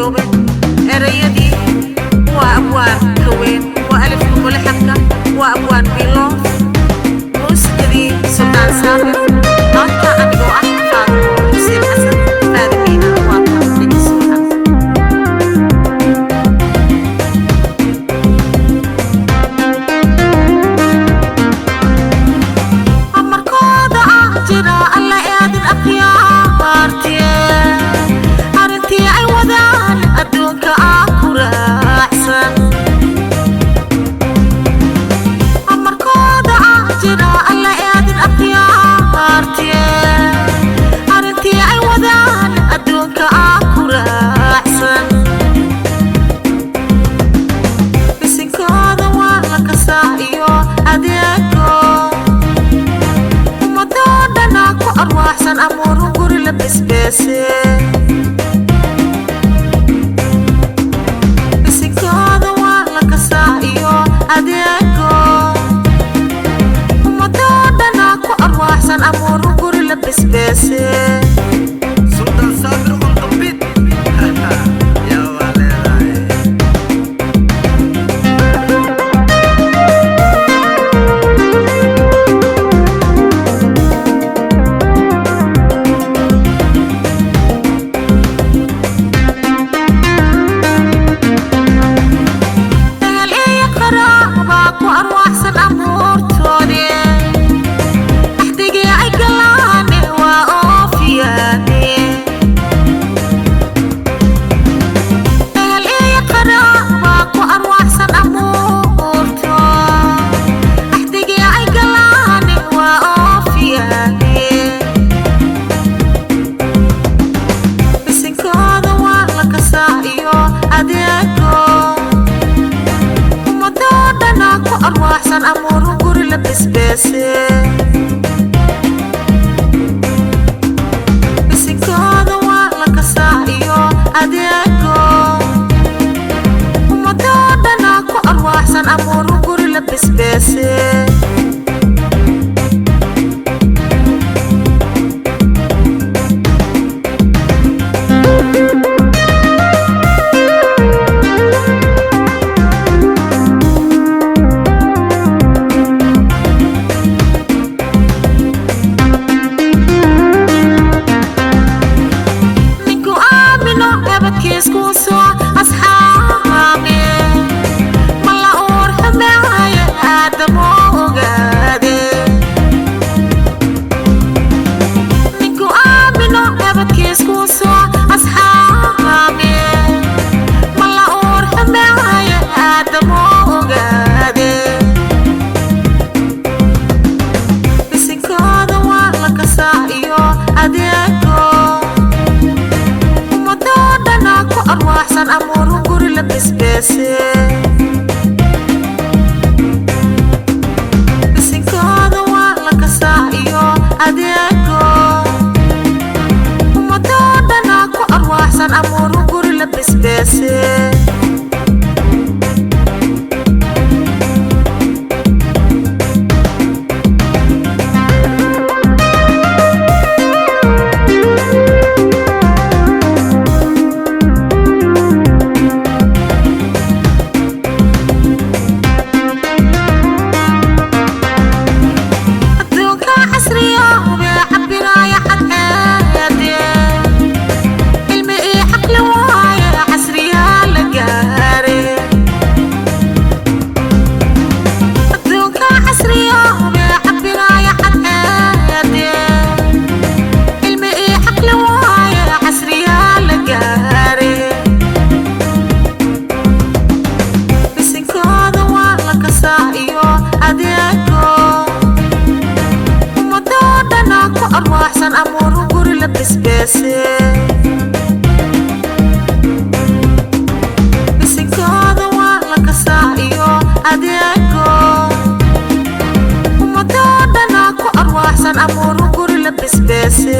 دوبن erayadii waa abwaan haween waa alif mulxabka waa abwaan bilo muusikadii sultaan saafir maanta anigoo ah Faatimo Xuseen Xasan faadimiina waa dhigis amarkooda ah jira alla eedin aqyaartiye arintii ay wadaan adduunka ah ku raacsan amarkooda ah jira alla eedin aqyaartiye arintii ay wadaan adduunka ah ku raacsan bisinkooda waa la kasaa iyo adeego ummadoo dhana ku arwaaxsan amuurun guri la bisbeese bisinkooda waa la kasaa iyo adeego ummadoo dhana ku arwaaxsan amuurun guri la bisbeese Sultan Sabir on the beat. Ya waleedahay. dagaal iyo qaraaba ku arwaaxsan amuurtoodii axdigii ay galaane waa oofiyaane dagaal iyo qaraaba ku arwaaxsan amuurto axdigii ay galaane waa oofiyaane bisinkooda waa la kasaa iyo adeego ummadoo dhana ku arwaaxsan amuurun guri la bisbeese bisinkooda waa la kasaa iyo adeego ummadoo dhana ku arwaaxsan amuurun guri la bisbeese ninku aamino ebadkiisku soo asxaabe ma la uur xumeeyo aadamo ogaade ninku aamino ebadkiisku soo asxaabe ma la uur xumeeyo aadamo ogaade bisinkooda waa la kasaa iyo adeego ummadoo dhana ku arwaaxsan amuurun guri la bisbeese bisinkooda waa la kasaa iyo adeego ummadoo dhana ku arwaaxsan amuurun guri la bisbeese adduunka casriga bee cabiraya cadceede cilmi iyo caqli waaye casriyaa la gaare adduunka casriga bee cabiraya cadceede cilmi iyo caqli waaye casriyaa la gaare bisinkooda waa la kasaa iyo adeego ummadoo dhana ku arwaaxsan amuurun guri la bisbeese bisinkooda waa la kasaa iyo adeego ummadoo dhana ku arwaaxsan amuurun guri la bisbeese